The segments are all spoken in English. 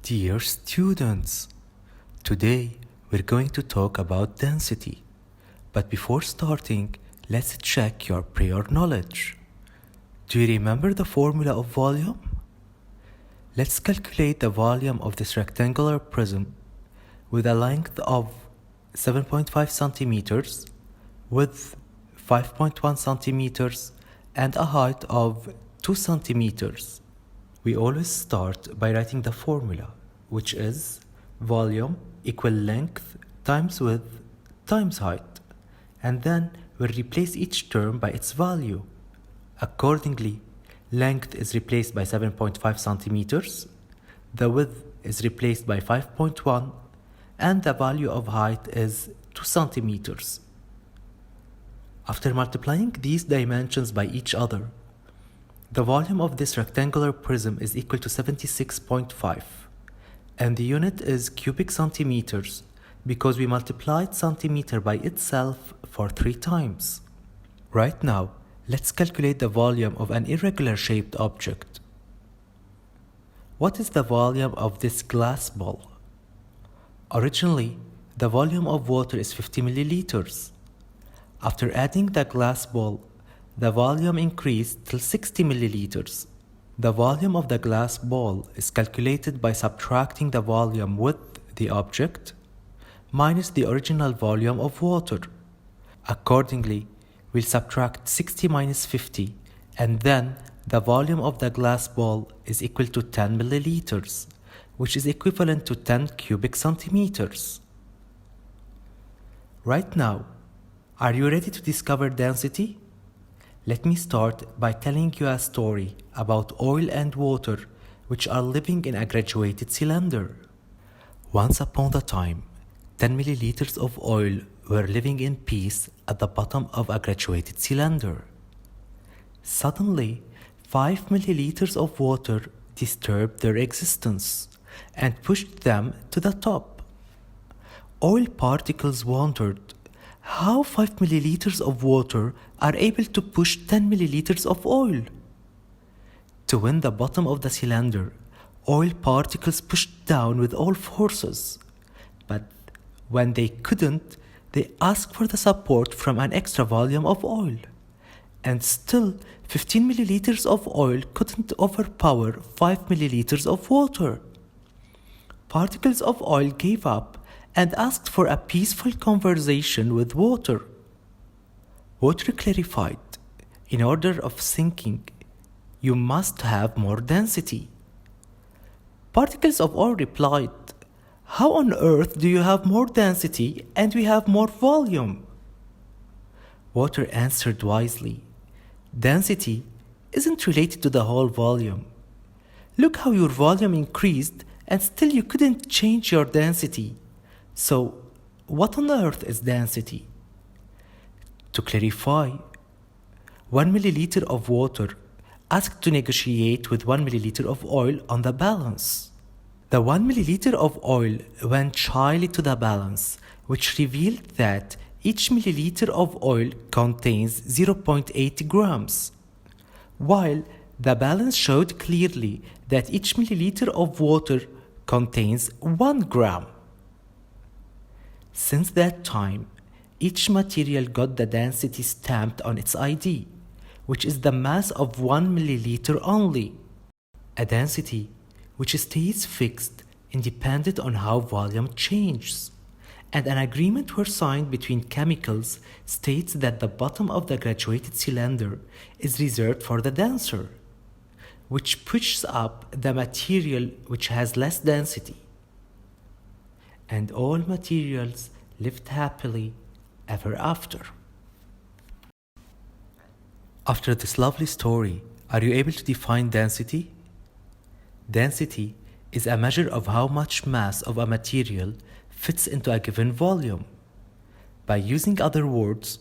Dear students, today we're going to talk about density. But before starting, let's check your prior knowledge. Do you remember the formula of volume? Let's calculate the volume of this rectangular prism with a length of 7.5 centimeters, width 5.1 centimeters, and a height of 2 centimeters. We always start by writing the formula, which is volume equal length times width times height, and then we'll replace each term by its value. Accordingly, length is replaced by 7.5 centimeters, the width is replaced by 5.1, and the value of height is 2 centimeters. After multiplying these dimensions by each other, the volume of this rectangular prism is equal to 76.5, and the unit is cubic centimeters because we multiplied centimeter by itself for 3 times. Right now, let's calculate the volume of an irregular shaped object. What is the volume of this glass ball? Originally, the volume of water is 50 milliliters. After adding the glass ball, the volume increased till 60 milliliters. The volume of the glass ball is calculated by subtracting the volume with the object minus the original volume of water. Accordingly, we'll subtract 60 minus 50, and then the volume of the glass ball is equal to 10 milliliters, which is equivalent to 10 cubic centimeters. Right now, are you ready to discover density? Let me start by telling you a story about oil and water which are living in a graduated cylinder. Once upon a time, 10 milliliters of oil were living in peace at the bottom of a graduated cylinder. Suddenly, 5 milliliters of water disturbed their existence and pushed them to the top. Oil particles wondered how 5 milliliters of water are able to push 10 milliliters of oil. To win the bottom of the cylinder, oil particles pushed down with all forces. But when they couldn't, they asked for the support from an extra volume of oil. And still, 15 milliliters of oil couldn't overpower 5 milliliters of water. Particles of oil gave up and asked for a peaceful conversation with water. Water clarified, in order of sinking, you must have more density. Particles of oil replied, how on earth do you have more density and we have more volume? Water answered wisely, density isn't related to the whole volume. Look how your volume increased and still you couldn't change your density. So, what on earth is density? To clarify, 1 milliliter of water asked to negotiate with 1 milliliter of oil on the balance. The 1 milliliter of oil went shyly to the balance, which revealed that each milliliter of oil contains 0.8 grams, while the balance showed clearly that each milliliter of water contains 1 gram. Since that time, each material got the density stamped on its ID, which is the mass of 1 milliliter only. A density which stays fixed independent on how volume changes. And an agreement were signed between chemicals states that the bottom of the graduated cylinder is reserved for the denser, which pushes up the material which has less density. And all materials lived happily ever after. After this lovely story, are you able to define density? Density is a measure of how much mass of a material fits into a given volume. By using other words,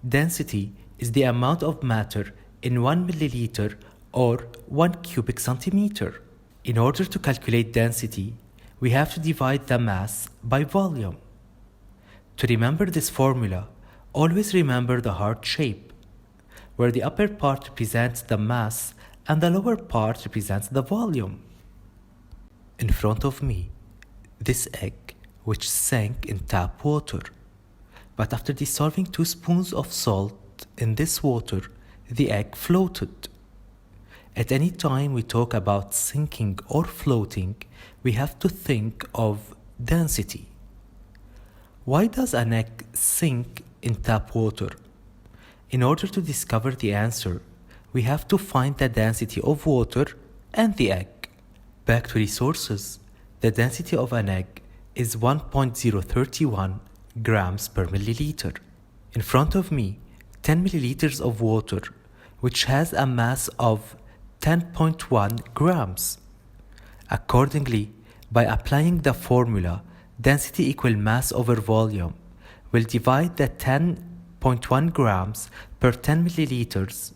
density is the amount of matter in 1 milliliter or 1 cubic centimeter. In order to calculate density, we have to divide the mass by volume. To remember this formula, always remember the heart shape, where the upper part represents the mass and the lower part represents the volume. In front of me, this egg which sank in tap water. But after dissolving 2 spoons of salt in this water, the egg floated. At any time we talk about sinking or floating, we have to think of density. Why does an egg sink in tap water? In order to discover the answer, we have to find the density of water and the egg. Back to resources, the density of an egg is 1.031 grams per milliliter. In front of me, 10 milliliters of water, which has a mass of 10.1 grams. Accordingly, by applying the formula density equal mass over volume, we'll divide the 10.1 grams per 10 milliliters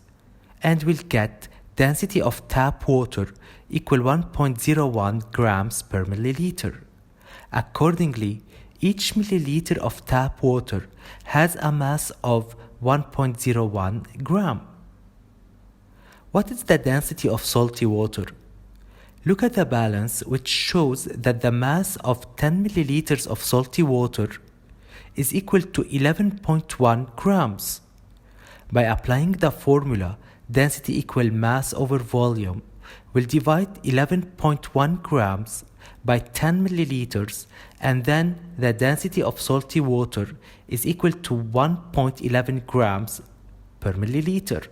and we'll get density of tap water equal 1.01 grams per milliliter. Accordingly, each milliliter of tap water has a mass of 1.01 gram. What is the density of salty water? Look at the balance, which shows that the mass of 10 milliliters of salty water is equal to 11.1 grams. By applying the formula density equal mass over volume, we'll divide 11.1 grams by 10 milliliters, and then the density of salty water is equal to 1.11 grams per milliliter.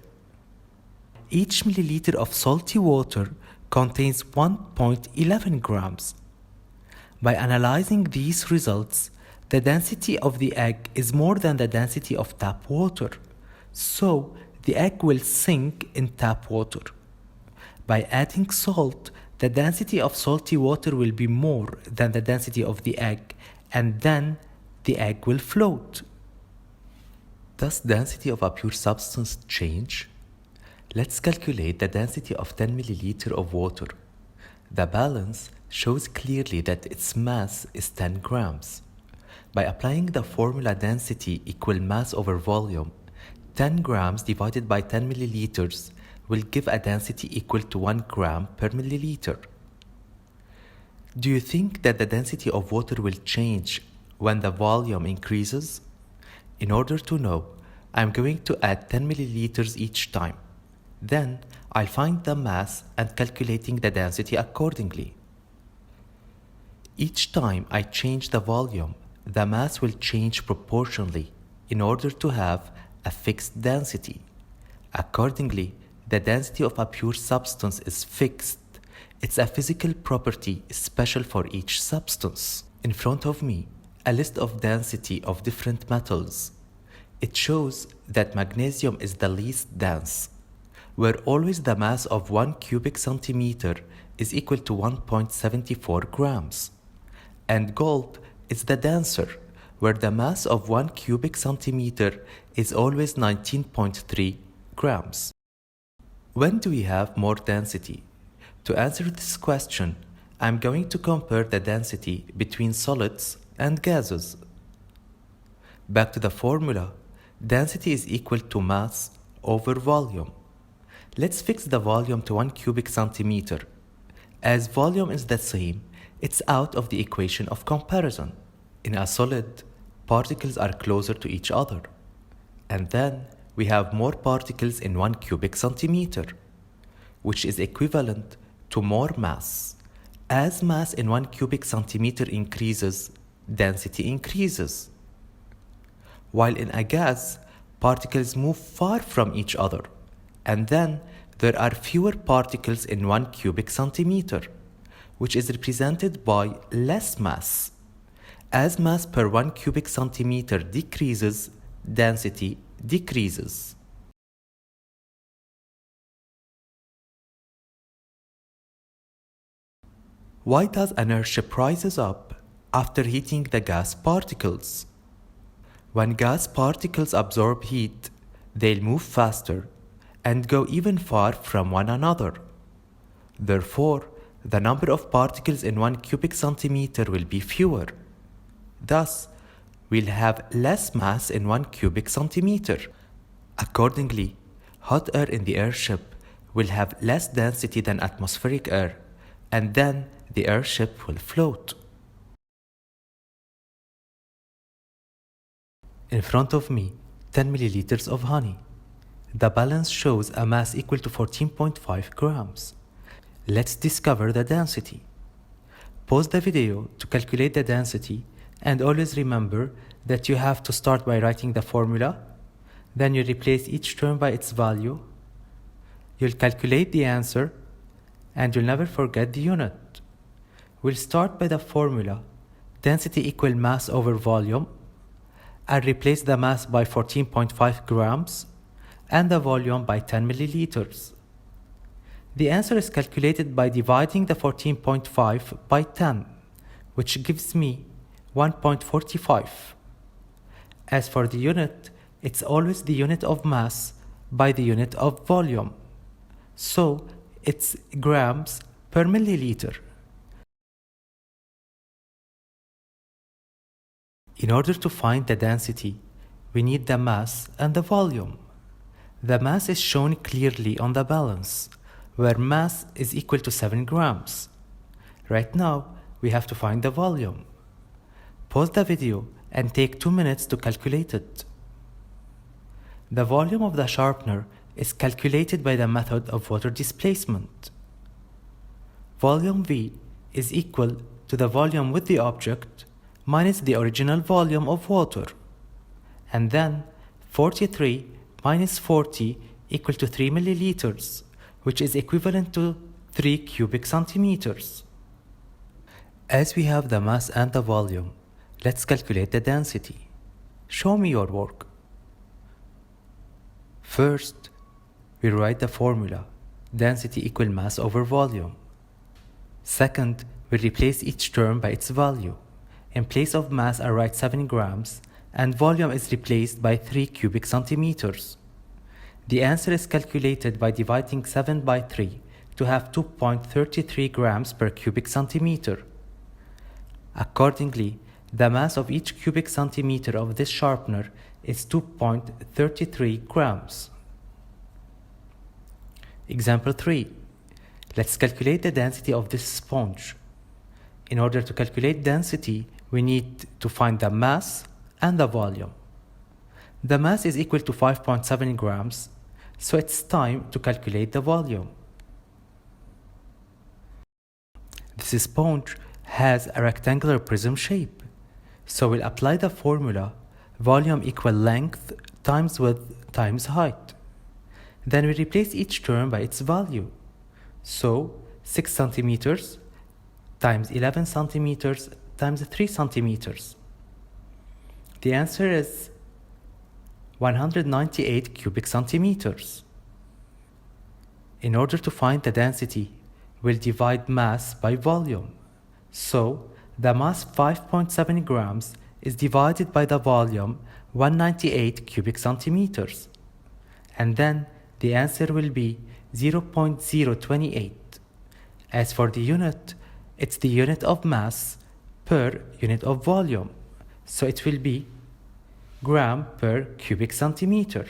Each milliliter of salty water contains 1.11 grams. By analyzing these results, the density of the egg is more than the density of tap water, so the egg will sink in tap water. By adding salt, the density of salty water will be more than the density of the egg, and then the egg will float. Does density of a pure substance change? Let's calculate the density of 10 milliliter of water. The balance shows clearly that its mass is 10 grams. By applying the formula density equal mass over volume, 10 grams divided by 10 milliliters will give a density equal to 1 gram per milliliter. Do you think that the density of water will change when the volume increases? In order to know, I'm going to add 10 milliliters each time. Then I'll find the mass and calculating the density accordingly. Each time I change the volume, the mass will change proportionally in order to have a fixed density. Accordingly, the density of a pure substance is fixed. It's a physical property special for each substance. In front of me, a list of density of different metals. It shows that magnesium is the least dense, where always the mass of 1 cubic centimeter is equal to 1.74 grams. And gold is the denser, where the mass of 1 cubic centimeter is always 19.3 grams. When do we have more density? To answer this question, I'm going to compare the density between solids and gases. Back to the formula, density is equal to mass over volume. Let's fix the volume to 1 cubic centimeter. As volume is the same, it's out of the equation of comparison. In a solid, particles are closer to each other. And then we have more particles in 1 cubic centimeter, which is equivalent to more mass. As mass in 1 cubic centimeter increases, density increases. While in a gas, particles move far from each other, and then there are fewer particles in 1 cubic centimeter, which is represented by less mass. As mass per 1 cubic centimeter decreases, density decreases. Why does an airship rises up after heating the gas particles? When gas particles absorb heat, they'll move faster and go even far from one another. Therefore, the number of particles in 1 cubic centimeter will be fewer. Thus, we'll have less mass in 1 cubic centimeter. Accordingly, hot air in the airship will have less density than atmospheric air, and then the airship will float. In front of me, 10 milliliters of honey. The balance shows a mass equal to 14.5 grams. Let's discover the density. Pause the video to calculate the density, and always remember that you have to start by writing the formula. Then you replace each term by its value. You'll calculate the answer, and you'll never forget the unit. We'll start by the formula, density equal mass over volume. I'll replace the mass by 14.5 grams and the volume by 10 milliliters. The answer is calculated by dividing the 14.5 by 10, which gives me 1.45. As for the unit, it's always the unit of mass by the unit of volume. So it's grams per milliliter. In order to find the density, we need the mass and the volume. The mass is shown clearly on the balance, where mass is equal to 7 grams. Right now, we have to find the volume. Pause the video and take 2 minutes to calculate it. The volume of the sharpener is calculated by the method of water displacement. Volume V is equal to the volume with the object minus the original volume of water. And then 43 minus 40 equal to 3 milliliters, which is equivalent to 3 cubic centimeters. As we have the mass and the volume, let's calculate the density. Show me your work. First, we write the formula, density equal mass over volume. Second, we replace each term by its value. In place of mass, I write 7 grams, and volume is replaced by 3 cubic centimeters. The answer is calculated by dividing 7 by 3 to have 2.33 grams per cubic centimeter. Accordingly, the mass of each cubic centimeter of this sharpener is 2.33 grams. Example 3. Let's calculate the density of this sponge. In order to calculate density, we need to find the mass and the volume. The mass is equal to 5.7 grams, so it's time to calculate the volume. This sponge has a rectangular prism shape, so we'll apply the formula volume equal length times width times height. Then we replace each term by its value. So 6 centimeters times 11 centimeters times 3 centimeters. The answer is 198 cubic centimeters. In order to find the density, we'll divide mass by volume. So the mass 5.7 grams is divided by the volume 198 cubic centimeters. And then the answer will be 0.028. As for the unit, it's the unit of mass per unit of volume, so it will be gram per cubic centimeter.